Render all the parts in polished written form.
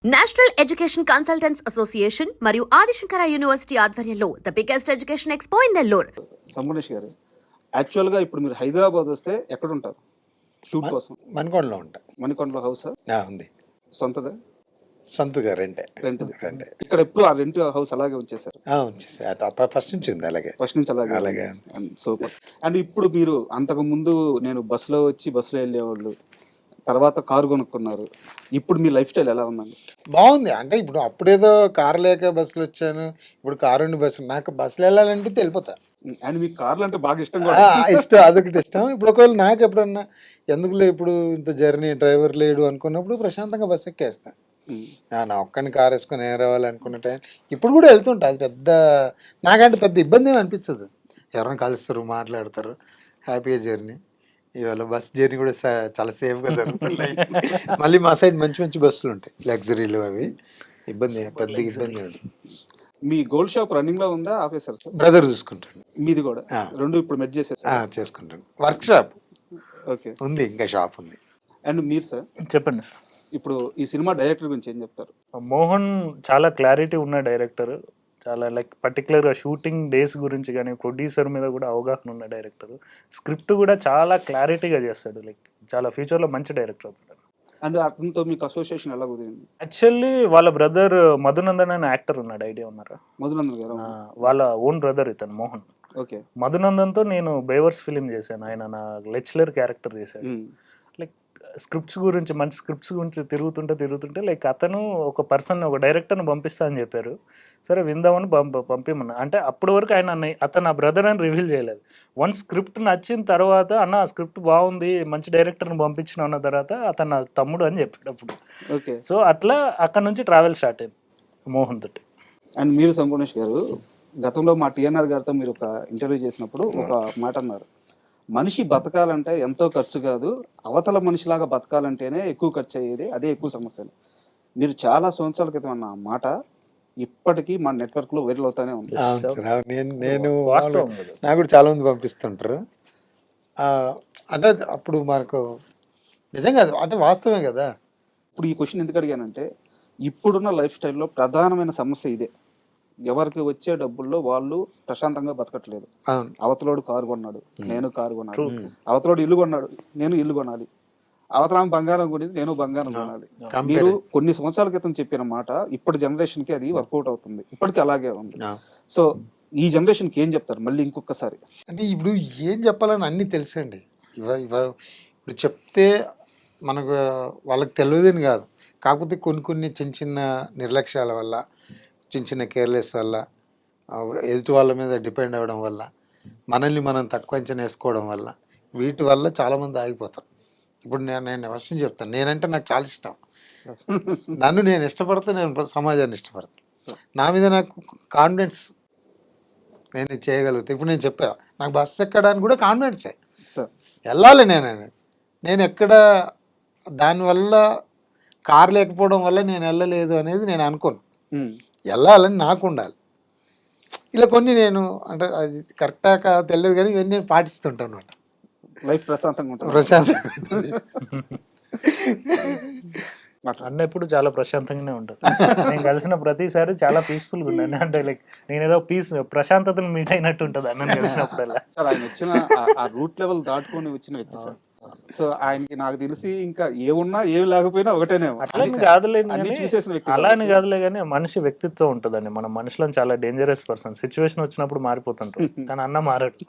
National education consultants association మరియు Adi Shankara university ఆధ్వర్యంలో the biggest education expo in Nellore. Sampoornesh గారు, యాక్చువల్గా ఇప్పుడు మీరు హైదరాబాద్ వస్తే ఎక్కడ ఉంటారు షూట్ కోసం? మణికొండలో ఉంటా. మణికొండలో హౌసా? ఉంది. సొంతదా? సొంతగా రెంటే. రెంట్. ఇక్కడ ఎప్పుడు ఆ రెంట్ హౌస్ అలాగే ఉంచేసారు? ఫస్ట్ నుంచి ఉంది అలాగే. ఫస్ట్ నుంచి అలాగే అలాగే. సూపర్. అండ్ ఇప్పుడు మీరు అంతకు ముందు నేను బస్సులో వచ్చి బస్సులో వెళ్ళేవాళ్ళు, తర్వాత కారు కొనుక్కున్నారు. ఇప్పుడు మీ లైఫ్ స్టైల్ ఎలా ఉందండి? బాగుంది. అంటే ఇప్పుడు అప్పుడేదో కారు లేక బస్సులు వచ్చాను, ఇప్పుడు కారు ఉండి బస్సు. నాకు బస్సులు వెళ్ళాలంటే వెళ్ళిపోతా. అండ్ మీకు కార్లు అంటే బాగా ఇష్టం ఆ, ఇష్టం, అదొకటి ఇష్టం. ఇప్పుడు ఒకవేళ నాకు ఎప్పుడన్నా ఎందుకులే ఇప్పుడు ఇంత జర్నీ డ్రైవర్ లేడు అనుకున్నప్పుడు ప్రశాంతంగా బస్సు ఎక్కేస్తాను. నా ఒక్కడిని కారు వేసుకొని ఏ రావాలనుకున్న టైం ఇప్పుడు కూడా వెళ్తుంటా. అది పెద్ద నాకంటే పెద్ద ఇబ్బంది ఏమి అనిపించదు. ఎవరైనా కలుస్తారు, మాట్లాడతారు, హ్యాపీగా జర్నీ. ఇవాళ బస్ జర్నీ కూడా చాలా సేఫ్గా జరుగుతున్నాయి. మళ్ళీ మా సైడ్ మంచి మంచి బస్సులు ఉంటాయి, లగ్జరీలు. అవి ఇబ్బంది పెద్ద ఇబ్బంది ఉంటుంది. మీ గోల్డ్ షాప్ రన్నింగ్ లో ఉందా, ఆపేసారు సార్? బ్రదర్ చూసుకుంటాడు. మీది కూడా రెండు ఇప్పుడు మెర్జ్ చేసేసారు? చేసుకుంటాను. వర్క్ షాప్ ఓకే ఉంది, ఇంకా షాప్ ఉంది. అండ్ మీరు సార్ చెప్పండి సార్. ఇప్పుడు ఈ సినిమా డైరెక్టర్ గురించి ఏం చెప్తారు? మోహన్ చాలా క్లారిటీ ఉన్న డైరెక్టర్, చాలా లైక్ పర్టికులర్గా షూటింగ్ డేస్ గురించి కానీ ప్రొడ్యూసర్ మీద కూడా అవగాహన ఉన్న డైరెక్టర్. స్క్రిప్ట్ కూడా చాలా క్లారిటీగా చేస్తాడు. లైక్ చాలా ఫ్యూచర్లో మంచి డైరెక్టర్ అవుతాడు. అండ్ అతనితో మీకు అసోసియేషన్ ఎలా కుదిరింది? యాక్చువల్లీ వాళ్ళ బ్రదర్ మధునందన్ అనే యాక్టర్ ఉన్నాడు, ఐడియా ఉన్నారా? మధునందన్ గారు? వాళ్ళ ఓన్ బ్రదర్ ఇతను మోహన్. ఓకే. మధునందన్తో నేను బేవర్స్ ఫిలిం చేశాను, ఆయన నా లెక్చరర్ క్యారెక్టర్ చేశాడు. లైక్ స్క్రిప్ట్స్ గురించి, మంచి స్క్రిప్ట్స్ గురించి తిరుగుతుంటే లైక్ అతను ఒక పర్సన్, ఒక డైరెక్టర్ని పంపిస్తా అని చెప్పారు. సరే విందామని పంపిమన్నా. అంటే అప్పటి వరకు అతను నా బ్రదర్ అని రివీల్ చేయలేదు. వన్ స్క్రిప్ట్ నచ్చిన తర్వాత, అన్న ఆ స్క్రిప్ట్ బాగుంది, మంచి డైరెక్టర్ని పంపించిన అన్న తర్వాత అతను నా తమ్ముడు అని చెప్పాడు అప్పుడు. ఓకే. సో అట్లా అక్కడ నుంచి ట్రావెల్ స్టార్ట్ అయింది మోహన్ తోటి. అండ్ మీరు సంపూర్ణేష్ గారు, గతంలో మా టిఎన్ఆర్ గారితో మీరు ఒక ఇంటర్వ్యూ చేసినప్పుడు ఒక మాట అన్నారు, మనిషి బతకాలంటే ఎంతో ఖర్చు కాదు, అవతల మనిషిలాగా బతకాలంటేనే ఎక్కువ ఖర్చు అయ్యేది, అదే ఎక్కువ సమస్యలు. మీరు చాలా సంవత్సరాల క్రితం అన్న మాట ఇప్పటికీ మా నెట్వర్క్ లో వైరల్ అవుతానే ఉంది. నేను నాకు కూడా చాలా మంది పంపిస్తుంటారు. అంటే అప్పుడు మనకు నిజంగా అంటే వాస్తవమే కదా. ఇప్పుడు ఈ క్వశ్చన్ ఎందుకు అడిగానంటే, ఇప్పుడున్న లైఫ్ స్టైల్లో ప్రధానమైన సమస్య ఇదే. ఎవరికి వచ్చే డబ్బుల్లో వాళ్ళు ప్రశాంతంగా బతకట్లేదు. అవతలోడు కారు కొన్నాడు, నేను కారు కొనాలి. అవతలోడు ఇల్లు కొన్నాడు, నేను ఇల్లు కొనాలి. అవతల బంగారం కొనిది, నేను బంగారం కొనాలి. మీరు కొన్ని సంవత్సరాల క్రితం చెప్పిన మాట ఇప్పటి జనరేషన్ కి అది వర్కౌట్ అవుతుంది, ఇప్పటికీ అలాగే ఉంది. సో ఈ జనరేషన్ కి ఏం చెప్తారు మళ్ళీ ఇంకొకసారి? అంటే ఇప్పుడు ఏం చెప్పాలని అన్నీ తెలుసండి. ఇప్పుడు చెప్తే మనకు వాళ్ళకి తెలియదని కాదు, కాకపోతే కొన్ని చిన్న చిన్న నిర్లక్ష్యాల వల్ల, చిన్న కేర్లెస్ వల్ల, ఎదుటి వాళ్ళ మీద డిపెండ్ అవ్వడం వల్ల, మనల్ని మనం తక్కువ అంచనా వేసుకోవడం వల్ల, వీటి వల్ల చాలామంది ఆగిపోతారు. ఇప్పుడు నేను అవసరం చెప్తాను, నేనంటే నాకు చాలా ఇష్టం. నన్ను నేను ఇష్టపడితే నేను సమాజాన్ని ఇష్టపడతాను. నా మీద నాకు కాన్ఫిడెన్స్, నేను చేయగలుగుతాను. ఇప్పుడు నేను చెప్పా, నాకు బస్సు ఎక్కడానికి కూడా కాన్ఫిడెన్సే. వెళ్ళాలి నేను ఎక్కడ దానివల్ల కారు లేకపోవడం వల్ల నేను వెళ్ళలేదు అనేది నేను అనుకోను. వెళ్ళాలని నాకు ఉండాలి. ఇలా కొన్ని నేను అంటే అది కరెక్టా కాదు తెలియదు, కానీ ఇవన్నీ నేను పాటిస్తుంటాను అనమాట. లైఫ్ ప్రశాంతంగా ఉంటుంది. అన్న ఎప్పుడు చాలా ప్రశాంతంగానే ఉంటుంది. నేను కలిసిన ప్రతిసారి చాలా పీస్ఫుల్గా ఉన్నాను. అంటే లైక్ నేను ఏదో ప్రశాంతతను మీట్ అయినట్టు ఉంటుంది అన్న కలిసినప్పుడల్లా. సార్ ఆయన వచ్చిన ఆ రూట్ లెవెల్ దాటుకొని వచ్చిన వ్యక్తి సార్. సో ఆయనకి నాకు తెలిసి ఇంకా ఏమున్నా ఏమి లేకపోయినా ఒకటేనే. అట్లని కాదులే, చూసేసిన వ్యక్తి అలా అని కాదులే, కానీ మనిషి వ్యక్తిత్వం ఉంటుందండి. మన మనుషులో చాలా డేంజరస్ పర్సన్. సిచ్యువేషన్ వచ్చినప్పుడు మారిపోతుంటారు, కానీ అన్న మారాడు.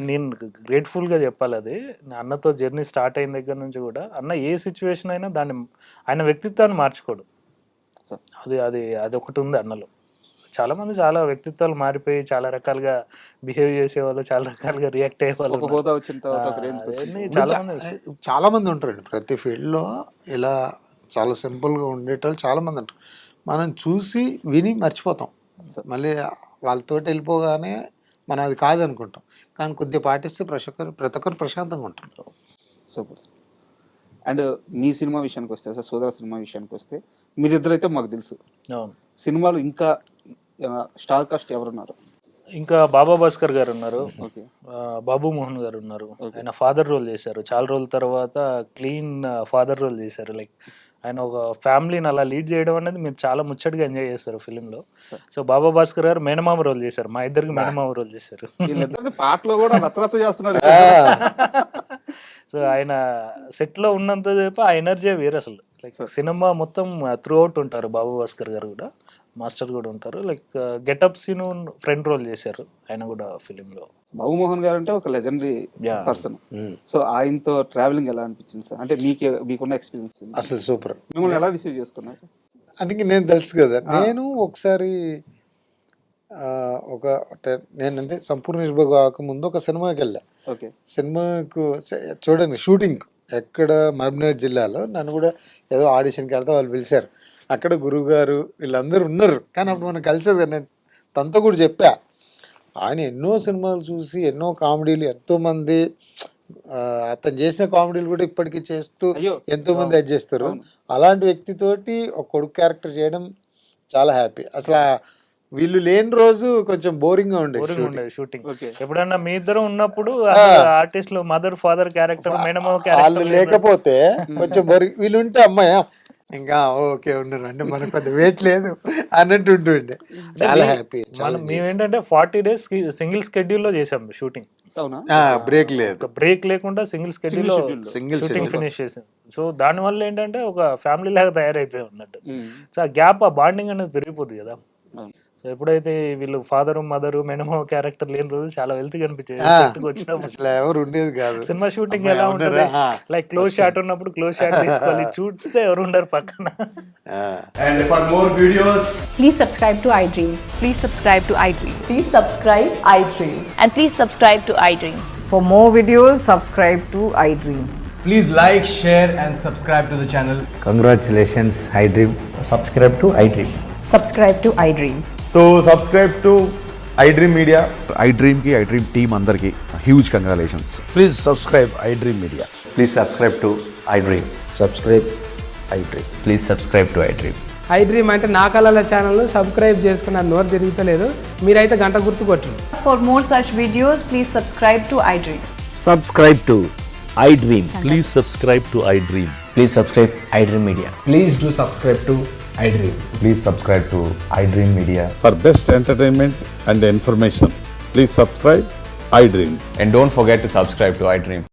నేను గ్రేట్ఫుల్ గా చెప్పాలి. అది నా అన్నతో జర్నీ స్టార్ట్ అయిన దగ్గర నుంచి కూడా అన్న ఏ సిచ్యువేషన్ అయినా దాన్ని, ఆయన వ్యక్తిత్వాన్ని మార్చుకోడు. అది అది అది ఒకటి ఉంది అన్నలో. చాలా మంది చాలా వ్యక్తిత్వాలు మారిపోయి చాలా రకాలుగా బిహేవ్ చేసేవాళ్ళు, చాలా రకాలుగా రియాక్ట్ అయ్యేవాళ్ళు చాలా మంది ఉంటారండి. ప్రతి ఫీల్డ్లో ఇలా చాలా సింపుల్గా ఉండేటోళ్ళు చాలా మంది ఉంటారు. మనం చూసి విని మర్చిపోతాం, మళ్ళీ వాళ్ళతో వెళ్ళిపోగానే మనం అది కాదనుకుంటాం. కానీ కొద్దిగా పాటిస్తే ప్రతి ఒక్కరు ప్రశాంతంగా ఉంటారు. సూపర్. అండ్ మీ సినిమా విషయానికి వస్తే సార్, సోదర సినిమా విషయానికి వస్తే మీరిద్దరైతే మాకు తెలుసు. సినిమాలు ఇంకా స్టార్ కాస్ట్ ఎవరున్నారు? ఇంకా బాబా భాస్కర్ గారు ఉన్నారు, బాబు మోహన్ గారు ఉన్నారు. ఆయన ఫాదర్ రోల్ చేశారు. చాలా రోజుల తర్వాత క్లీన్ ఫాదర్ రోల్ చేశారు. లైక్ ఆయన ఒక ఫ్యామిలీని అలా లీడ్ చేయడం అనేది మీరు చాలా ముచ్చటగా ఎంజాయ్ చేస్తారు ఫిలింలో. Sir. సో బాబా భాస్కర్ గారు మేనమామ రోల్ చేశారు, మా ఇద్దరికి మేనమామ రోల్ చేశారు. వీళ్ళిద్దరిది పాటలో కూడా రచరచ చేస్తున్నారు. సో ఆయన సెట్ లో ఉన్నంత సేపు ఆ ఎనర్జీ వేరు అసలు. Like Sir. సినిమా మొత్తం త్రూ అవుట్ ఉంటారు. బాబా భాస్కర్ గారు కూడా, మాస్టర్ కూడా ఉంటారు. Like getup scene front role చేశారు ఆయన కూడా ఫిలింలో. బాబుమోహన్ గారు అంటే ఒక లెజెండరీ Yeah. పర్సన్. సో ఆయనతో ట్రావెలింగ్ ఎలా అనిపించింది సార్? అంటే మీకున్న ఎక్స్పీరియన్స్ అసలు సూపర్. మిమ్మల్ని ఎలా రిసీవ్ చేసుకున్నారు? అందుకే నేను తెలుసు కదా, నేను ఒకసారి నేనంటే సంపూర్ణ నిష్భ కాకముందు ఒక సినిమాకి వెళ్ళా. ఓకే. సినిమాకు చూడండి షూటింగ్ ఎక్కడ మహబూబ్నగర్ జిల్లాలో, నన్ను కూడా ఏదో ఆడిషన్కి వెళ్తే వాళ్ళు పిలిచారు. అక్కడ గురువు గారు వీళ్ళందరూ ఉన్నారు, కానీ అప్పుడు మనం కలిసేది కదా. నేను తనతో కూడా చెప్పా, ఆయన ఎన్నో సినిమాలు చూసి ఎన్నో కామెడీలు, ఎంతోమంది అతను చేసిన కామెడీలు కూడా ఇప్పటికీ చేస్తూ అయ్యో. ఎంతోమంది అది చేస్తారు. అవును. అలాంటి వ్యక్తితోటి ఒక కొడుకు క్యారెక్టర్ చేయడం చాలా హ్యాపీ. అసలు వీళ్ళు లేని రోజు కొంచెం బోరింగ్ గా ఉండేది. షూటింగ్. ఓకే. ఎప్పుడన్నా మీ ఇద్దరు ఉన్నప్పుడు ఆర్టిస్ట్ లో మదర్ ఫాదర్ క్యారెక్టర్, మేనమామ వాళ్ళు క్యారెక్టర్ లేకపోతే కొంచెం బోరింగ్, వీళ్ళు ఉంటే అమ్మాయి ఇంకా ఓకే ఉన్నారు అంటే మనకు కొంత వెయిట్ లేదు అన్నట్టు ఉంటుండే. చాలా హ్యాపీ. మేము ఏంటంటే 40 days సింగిల్ స్కెడ్యూల్ లో చేసాం షూటింగ్. అవునా? బ్రేక్ లేదు, బ్రేక్ లేకుండా సింగిల్ స్కెడ్యూల్ లో schedule లో. సింగిల్ షూటింగ్ ఫినిష్ చేసాం. సో దాని వల్ల ఏంటంటే ఒక ఫ్యామిలీ లాగా తయారైపోయి ఉన్నట్టు. సో ఆ గ్యాప్, ఆ బాండింగ్ అనేది పెరిగిపోతుంది కదా. అవును. సో ఎప్పుడైతే వీళ్ళు ఫాదర్ మదర్ మేనమామ క్యారెక్టర్ లేని రోజు చాలా వెల్త్ కనిపించేది వచ్చినప్పుడు. అసలు ఎవరు ఉండేది కాదు. సినిమా షూటింగ్ ఎలా ఉంటుంది, లైక్ క్లోజ్ షాట్ ఉన్నప్పుడు క్లోజ్ షాట్ తీసుకోవాలి, చూస్తే ఎవరు ఉండరు పక్కన. And for more videos, Please subscribe to iDream. Please subscribe to iDream. Please subscribe iDream. And please subscribe to iDream. For more videos, subscribe to iDream. please like, share, and subscribe to the channel. Congratulations, iDream. Subscribe to iDream. Subscribe to iDream. So subscribe to iDream Media. iDream team అందరికి huge congratulations. Please subscribe iDream Media. Please subscribe to iDream. Subscribe iDream. Please subscribe to iDream. iDream అంటే నా కళల channel subscribe చేసుకున్న నోరు తిరుగుతలేదు, మీరైతే గంట గుర్తు కొట్టండి. For more such videos, please subscribe to iDream. Subscribe to iDream. Please subscribe to iDream. Please subscribe iDream Media. Please do subscribe to iDream. Please subscribe to iDream Media. For best entertainment and information, please subscribe iDream. And don't forget to subscribe to iDream.